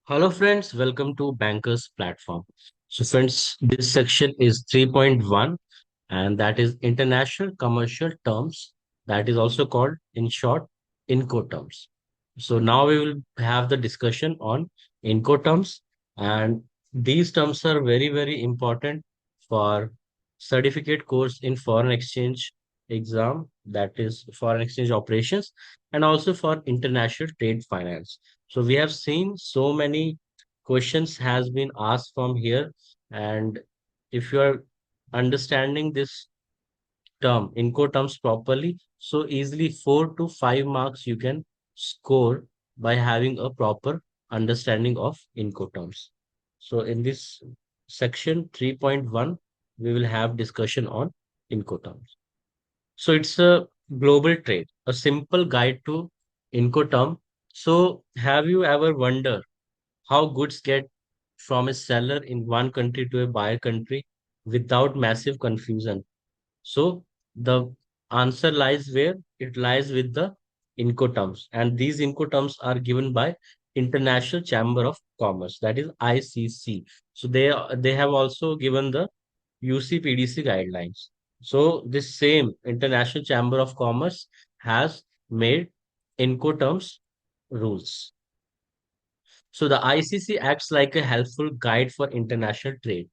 Hello friends, welcome to Bankers Platform. So friends, this section is 3.1 and that is international commercial terms, that is also called in short Incoterms. So now we will have the discussion on Incoterms, and these terms are very important for certificate course in foreign exchange exam, that is foreign exchange operations, and also for international trade finance. So we have seen so many questions has been asked from here, and if you are understanding this Incoterms properly, so easily 4 to 5 marks you can score by having a proper understanding of Incoterms. So in this section 3.1, we will have discussion on Incoterms. So it's a global trade, a simple guide to Incoterm. So have you ever wondered how goods get from a seller in one country to a buyer country without massive confusion? So the answer lies where? It lies with the Incoterms, and these Incoterms are given by International Chamber of Commerce, that is ICC. So they have also given the UCPDC guidelines. So this same International Chamber of Commerce has made Incoterms rules. So the ICC acts like a helpful guide for international trade.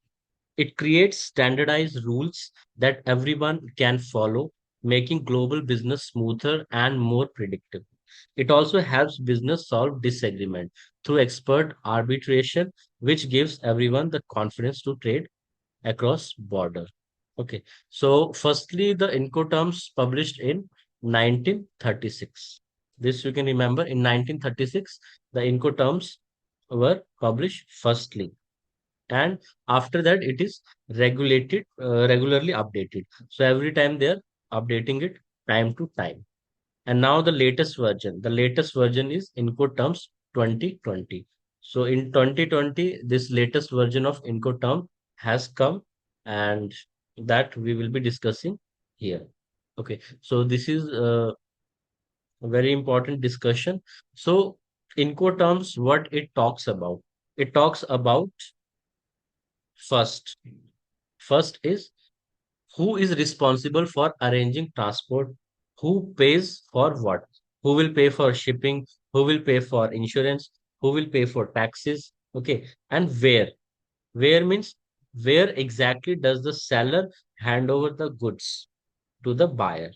It creates standardized rules that everyone can follow, making global business smoother and more predictable. It also helps business solve disagreement through expert arbitration, which gives everyone the confidence to trade across border. Okay. So firstly, the Incoterms published in 1936. This you can remember, in 1936, the Incoterms were published firstly, and after that it is regularly updated. So every time they are updating it time to time. And now the latest version is Incoterms 2020. So in 2020 this latest version of Incoterm has come, and that we will be discussing here. Okay, so this is a very important discussion. So Incoterms, what it talks about, it talks about first first is who is responsible for arranging transport, who pays for what, who will pay for shipping, who will pay for insurance, who will pay for taxes. Okay, and where means where exactly does the seller hand over the goods to the buyer.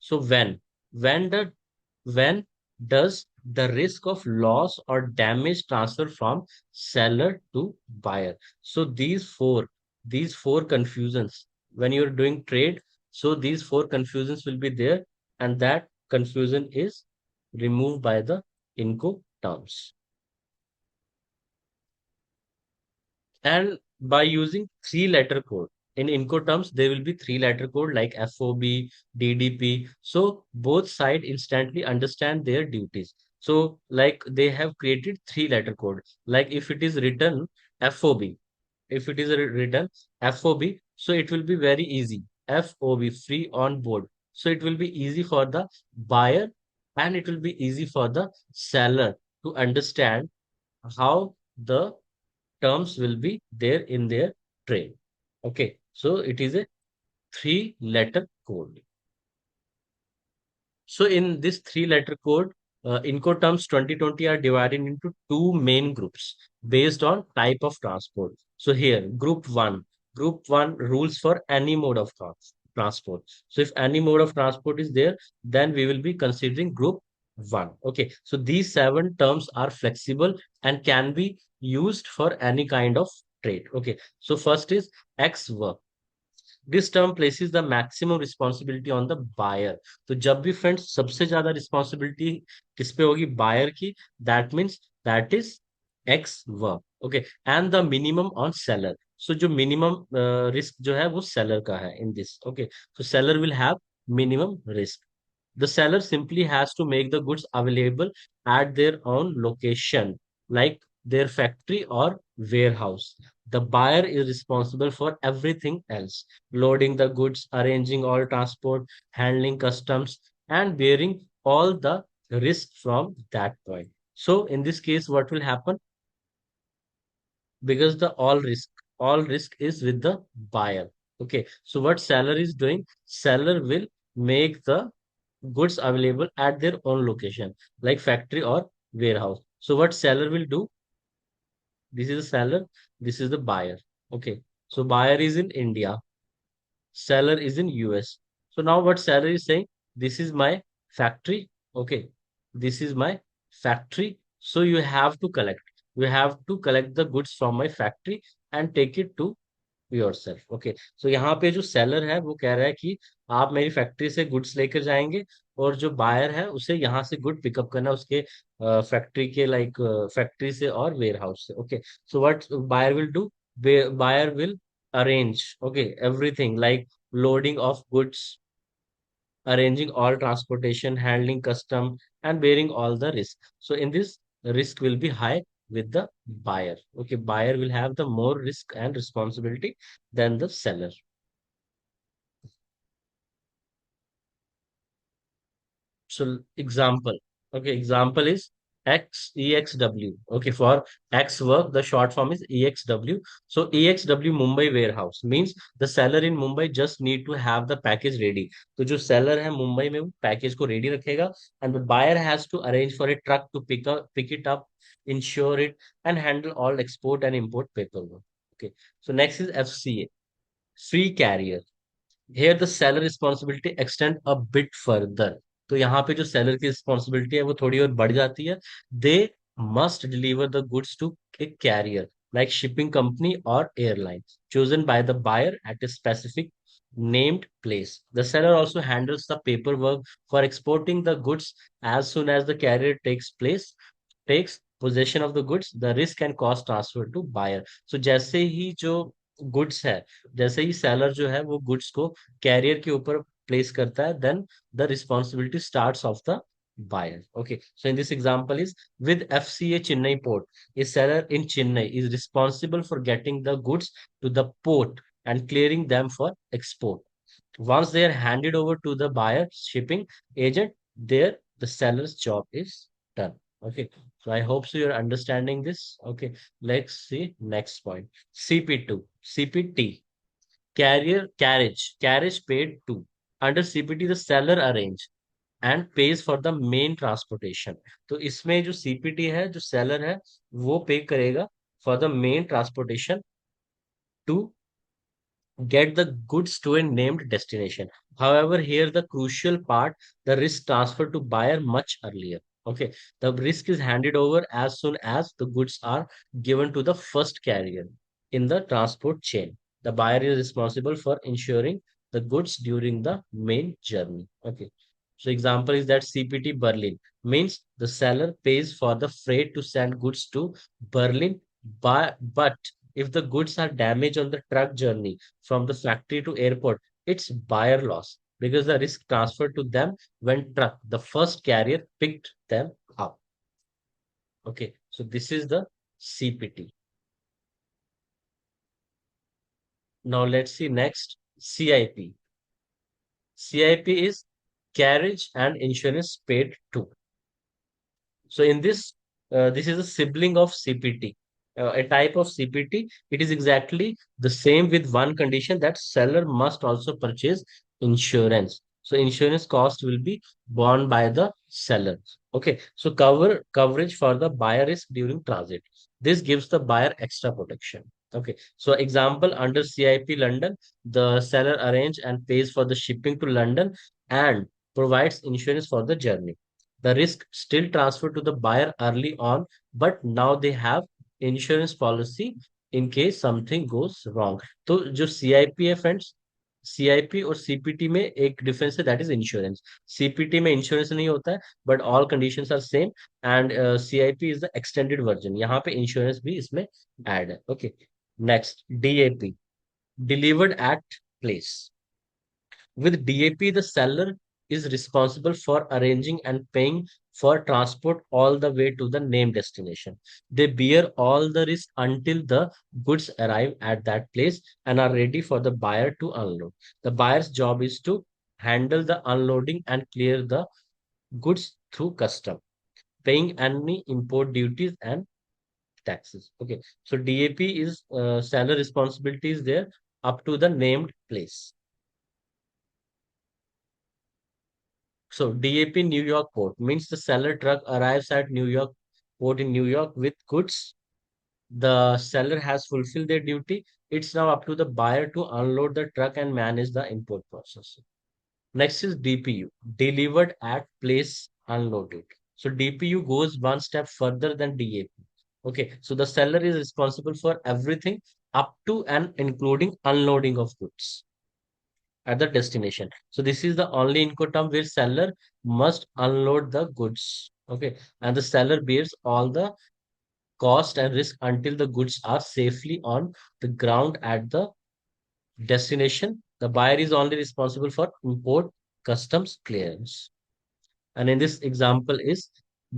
So when the when does the risk of loss or damage transfer from seller to buyer? So these four confusions when you're doing trade, so these four confusions will be there, and that confusion is removed by the Inco terms. And by using three-letter code, in Incoterms, there will be three-letter code like FOB, DDP. So both side instantly understand their duties. So like they have created three-letter code. Like if it is written FOB, if it is written FOB, so it will be very easy. FOB, free on board. So it will be easy for the buyer, and it will be easy for the seller to understand how the terms will be there in their trade. Okay, so it is a three-letter code. So in this three-letter code, Incoterms 2020 are divided into two main groups based on type of transport. So here, group one rules for any mode of transport. So if any mode of transport is there, then we will be considering group one. Okay, so these seven terms are flexible and can be used for any kind of trade. Okay, so first is X work. This term places the maximum responsibility on the buyer. तो जब भी friends सबसे ज्यादा responsibility किस पे होगी, buyer की, that means that is ex work. Okay, and the minimum on seller. So जो मिनिमम रिस्क जो है वो सेलर का है in this. Okay, so seller will have minimum risk. The seller simply has to make the goods available at their own location, like their factory or warehouse. The buyer is responsible for everything else: loading the goods, arranging all transport, handling customs, and bearing all the risk from that point. So, in this case, what will happen? because the all risk is with the buyer. Okay, so what seller is doing, seller will make the goods available at their own location, like factory or warehouse. So what seller will do, this is the seller, this is the buyer. Okay, so buyer is in India, seller is in US. So now what seller is saying, this is my factory. Okay, this is my factory. So you have to collect. You have to collect the goods from my factory and take it to yourself. Okay, so यहाँ पे जो seller है वो कह रहा है कि आप मेरी फैक्ट्री से गुड्स लेकर जाएंगे, और जो बायर है उसे यहाँ से गुड पिकअप करना उसके फैक्ट्री के लाइक फैक्ट्री से और वेयर हाउस से. Okay, so what buyer will do, buyer will arrange, okay, everything like loading of goods, arranging all transportation, handling custom, and bearing all the risk. So in this, risk will be high with the buyer. Okay, buyer will have the more risk and responsibility than the seller. So example, okay, example is EXW. Okay, for X work, the short form is EXW. So EXW Mumbai warehouse means the seller in Mumbai just need to have the package ready. तो जो seller है मुंबई में वो package को ready रखेगा, and the buyer has to arrange for a truck to pick it up, insure it, and handle all export and import paperwork. Okay, so next is FCA, free carrier. Here the seller responsibility extend a bit further. तो यहाँ पे जो seller की responsibility है वो थोड़ी और बढ़ जाती है. They must deliver the goods to a carrier like shipping company or airline chosen by the buyer at a specific named place. The seller also handles the paperwork for exporting the goods. As soon as the carrier takes possession of the goods, the risk and cost transfer to buyer. So जैसे ही जो goods है, जैसे ही seller जो है वो goods को carrier के ऊपर place करता है, then the responsibility starts of the buyer. Okay, so in this example is with FCA Chennai port, a seller in Chennai is responsible for getting the goods to the port and clearing them for export. Once they are handed over to the buyer shipping agent, there the seller's job is done. Okay, so I hope so you're understanding this. Okay, let's see next point. CP2, CPT, carriage paid to. Under CPT, the seller arrange and pays for the main transportation. तो इसमें जो CPT है, जो seller है, वो पे करेगा for the main transportation to get the goods to a named destination. However, here the crucial part, the risk transfer to buyer much earlier. Okay, the risk is handed over as soon as the goods are given to the first carrier in the transport chain. The buyer is responsible for ensuring the goods during the main journey. Okay, so example is that CPT Berlin means the seller pays for the freight to send goods to Berlin, but if the goods are damaged on the truck journey from the factory to airport, it's buyer loss because the risk transferred to them when truck, the first carrier picked them up. Okay, so this is the CPT. Now let's see next CIP. CIP is carriage and insurance paid to. So in this, this is a sibling of CPT, a type of CPT. It is exactly the same with one condition that seller must also purchase insurance. So insurance cost will be borne by the seller. Okay, so coverage for the buyer risk during transit. This gives the buyer extra protection. Okay, so example under CIP London, the seller arrange and pays for the shipping to London and provides insurance for the journey. The risk still transferred to the buyer early on, but now they have insurance policy in case something goes wrong. तो जो CIP है friends, CIP और CPT में एक difference है, that is insurance. CPT में insurance नहीं होता है, but all conditions are same, and CIP is the extended version. यहाँ पे इंश्योरेंस भी इसमें ऐड है. Okay, next DAP, delivered at place. With DAP, the seller is responsible for arranging and paying for transport all the way to the named destination. They bear all the risk until the goods arrive at that place and are ready for the buyer to unload. The buyer's job is to handle the unloading and clear the goods through custom, paying any import duties and taxes. Okay, so DAP is seller responsibility is there up to the named place. So DAP New York port means the seller truck arrives at New York port in New York with goods. The seller has fulfilled their duty. It's now up to the buyer to unload the truck and manage the import process. Next is DPU, delivered at place unloaded. So DPU goes one step further than DAP. Okay, so the seller is responsible for everything up to and including unloading of goods at the destination. So this is the only Incoterm where seller must unload the goods. Okay, and the seller bears all the cost and risk until the goods are safely on the ground at the destination. The buyer is only responsible for import customs clearance. And in this example is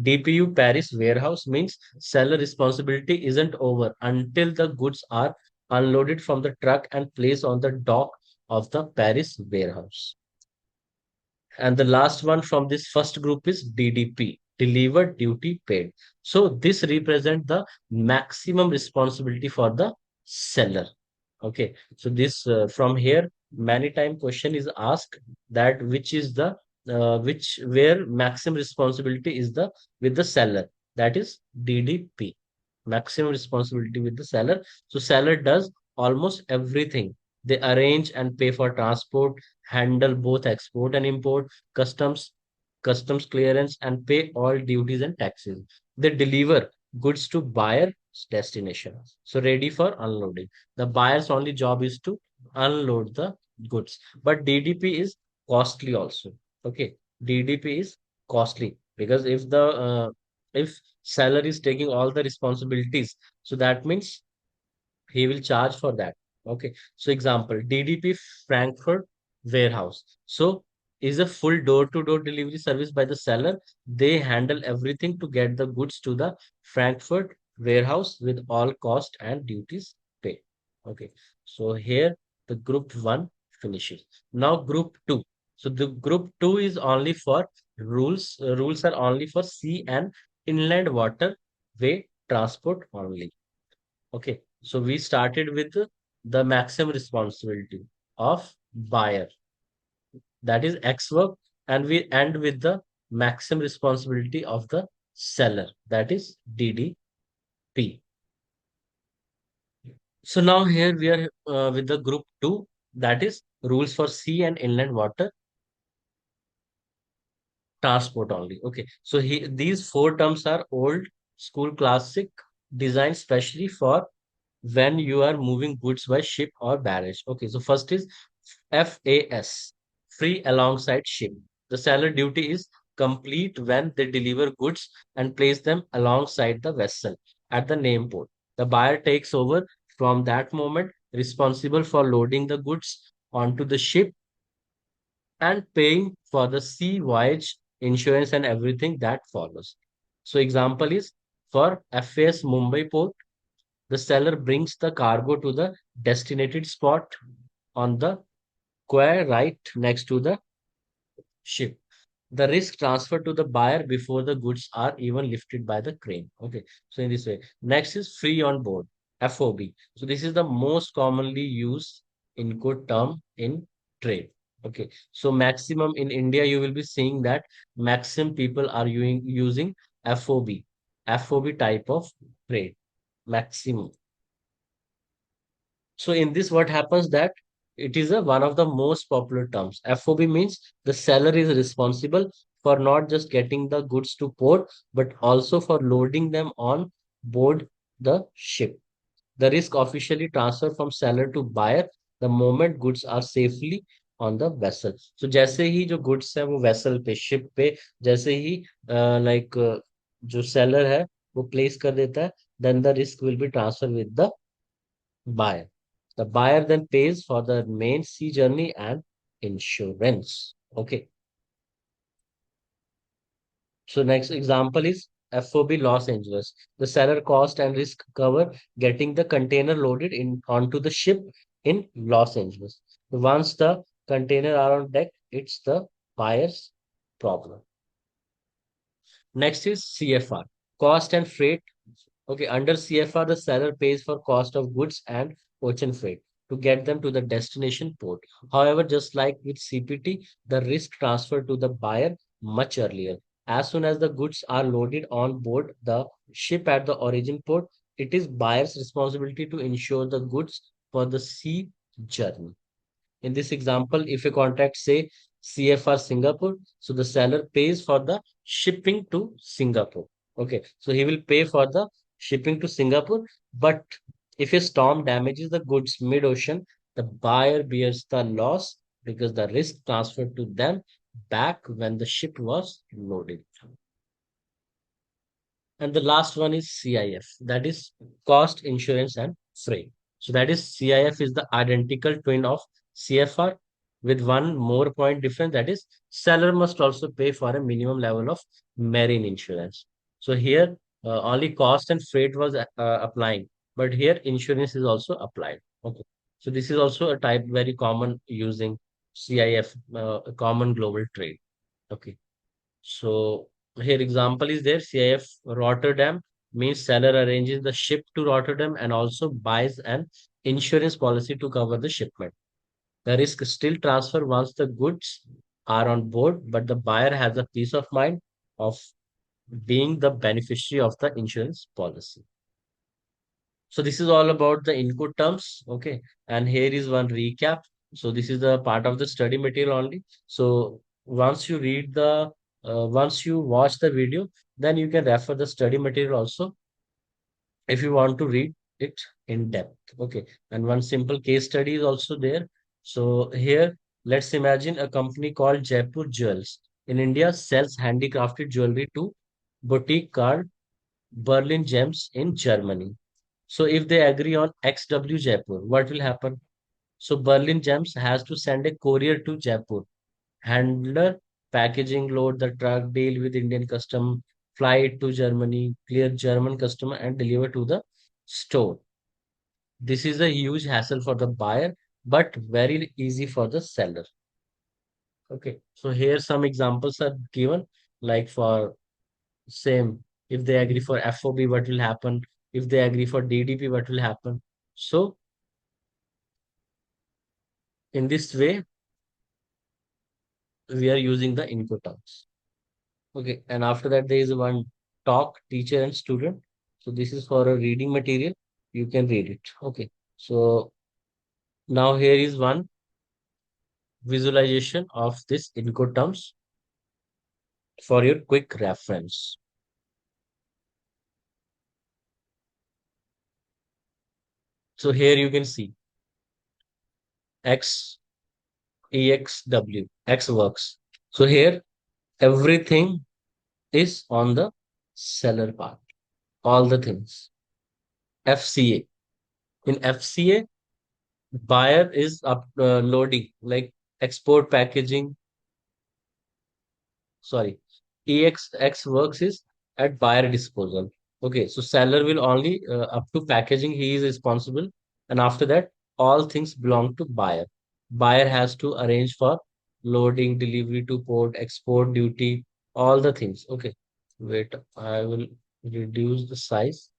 DPU Paris warehouse means seller responsibility isn't over until the goods are unloaded from the truck and placed on the dock of the Paris warehouse. And the last one from this first group is DDP, delivered duty paid. So this represent the maximum responsibility for the seller. Okay, so this from here many time question is asked that which is the which where maximum responsibility is the with the seller, that is DDP, maximum responsibility with the seller. So seller does almost everything. They arrange and pay for transport, handle both export and import, customs, customs clearance, and pay all duties and taxes. They deliver goods to buyer's destination. So ready for unloading. The buyer's only job is to unload the goods. But DDP is costly also. Okay. DDP is costly because if seller is taking all the responsibilities, so that means he will charge for that. Okay. So example, DDP Frankfurt warehouse. So is a full door-to-door delivery service by the seller. They handle everything to get the goods to the Frankfurt warehouse with all cost and duties paid. Okay. So here the group one finishes. Now group two. So the group two is only for rules. Rules are only for sea and inland water way transport only. Okay, so we started with the maximum responsibility of buyer, that is X work, and we end with the maximum responsibility of the seller, that is DDP. So now here we are with the group two, that is rules for sea and inland water transport only. Okay, so these four terms are old school classic, designed specially for when you are moving goods by ship or barge. Okay, so first is FAS, free alongside ship. The seller duty is complete when they deliver goods and place them alongside the vessel at the name port. The buyer takes over from that moment, responsible for loading the goods onto the ship and paying for the sea voyage insurance and everything that follows. So example is for FAS Mumbai port, the seller brings the cargo to the designated spot on the quay right next to the ship. The risk transferred to the buyer before the goods are even lifted by the crane. Okay, so in this way. Next is free on board, FOB. So this is the most commonly used in good term in trade. Okay, so maximum in India, you will be seeing that maximum people are using FOB, FOB type of trade, maximum. So in this, what happens that it is a one of the most popular terms. FOB means the seller is responsible for not just getting the goods to port, but also for loading them on board the ship. The risk officially transfer from seller to buyer the moment goods are safely on the vessel. So जैसे ही जो goods है वो vessel पे ship पे जैसे ही like जो seller है वो place कर देता है, then the risk will be transferred with the buyer. The buyer then pays for the main sea journey and insurance. Okay. So next example is FOB Los Angeles. The seller cost and risk cover getting the container loaded in onto the ship in Los Angeles. Once the container are on deck, it's the buyer's problem. Next is CFR, cost and freight Okay, under CFR, the seller pays for cost of goods and ocean freight to get them to the destination port. However, just like with CPT, the risk transfer to the buyer much earlier. As soon as the goods are loaded on board the ship at the origin port, it is buyer's responsibility to ensure the goods for the sea journey. In this example, if a contract say CFR Singapore, so the seller pays for the shipping to Singapore. Okay, so he will pay for the shipping to Singapore, but if a storm damages the goods mid-ocean, the buyer bears the loss because the risk transferred to them back when the ship was loaded. And the last one is CIF, that is cost, insurance, and freight. So that is CIF is the identical twin of CFR with one more point difference, that is seller must also pay for a minimum level of marine insurance. So here only cost and freight was applying, but here insurance is also applied. Okay. So this is also a type very common using CIF, a common global trade. Okay. So here example is there, CIF Rotterdam means seller arranges the ship to Rotterdam and also buys an insurance policy to cover the shipment. The risk still transfer once the goods are on board, but the buyer has a peace of mind of being the beneficiary of the insurance policy. So this is all about the input terms. Okay. And here is one recap. So this is the part of the study material only. So once you watch the video, then you can refer the study material also if you want to read it in depth. Okay. And one simple case study is also there. So here, let's imagine a company called Jaipur Jewels in India sells handicrafted jewelry to boutique called Berlin Gems in Germany. So if they agree on XW Jaipur, what will happen? So Berlin Gems has to send a courier to Jaipur, handler, packaging, load the truck, deal with Indian custom, fly it to Germany, clear German customer and deliver to the store. This is a huge hassle for the buyer, but very easy for the seller. Okay. So here some examples are given, like for same, if they agree for FOB, what will happen? If they agree for DDP, what will happen? So in this way, we are using the Incoterms. Okay, and after that, there is one talk, teacher and student. So this is for a reading material. You can read it. Okay, so now here is one visualization of this Incoterms for your quick reference. So here you can see X, EXW, X works. So here everything is on the seller part, all the things. FCA. In FCA, buyer is loading like export packaging, sorry, EXX works is at buyer disposal. Okay, so seller will only up to packaging he is responsible, and after that all things belong to buyer. Buyer has to arrange for loading, delivery to port, export duty, all the things. Okay, wait, I will reduce the size,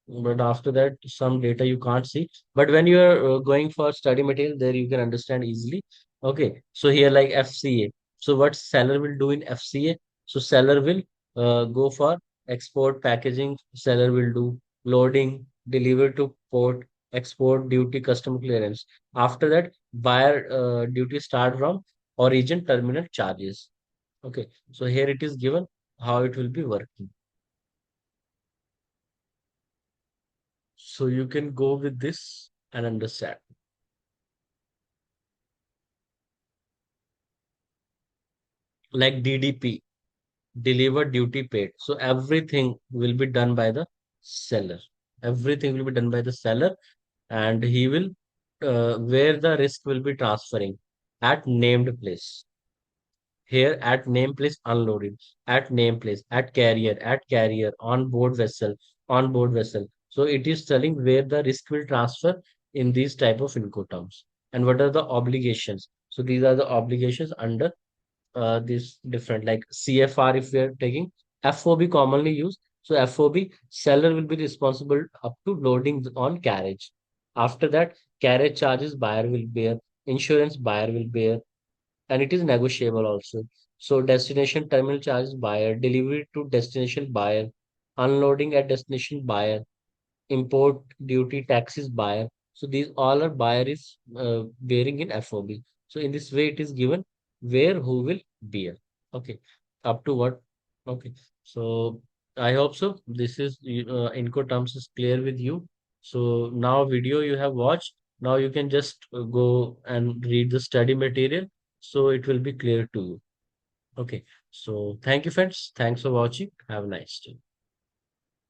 but after that some data you can't see, but when you are going for study material, there you can understand easily. Okay, so here like FCA, so what seller will do in FCA? So seller will go for export packaging, seller will do loading, deliver to port, export duty, custom clearance. After that buyer duty start from origin, terminal charges. Okay, so here it is given how it will be working. So you can go with this and understand. Like DDP, deliver duty paid. So everything will be done by the seller. Everything will be done by the seller, and he will where the risk will be transferring at named place. Here at name place unloaded, at name place, at carrier, on board vessel. So it is telling where the risk will transfer in these type of Incoterms. And what are the obligations? So these are the obligations under this different like CFR if we are taking FOB commonly used. So FOB, seller will be responsible up to loading on carriage. After that, carriage charges buyer will bear, insurance buyer will bear, and it is negotiable also. So destination terminal charges buyer, delivery to destination buyer, unloading at destination buyer, import duty taxes buyer. So these all are buyer is bearing in FOB. So in this way, it is given where who will bear. Okay, up to what? Okay, so I hope so. This is Incoterms is clear with you. So now video you have watched. Now you can just go and read the study material. So it will be clear to you. Okay. So thank you, friends. Thanks for watching. Have a nice day.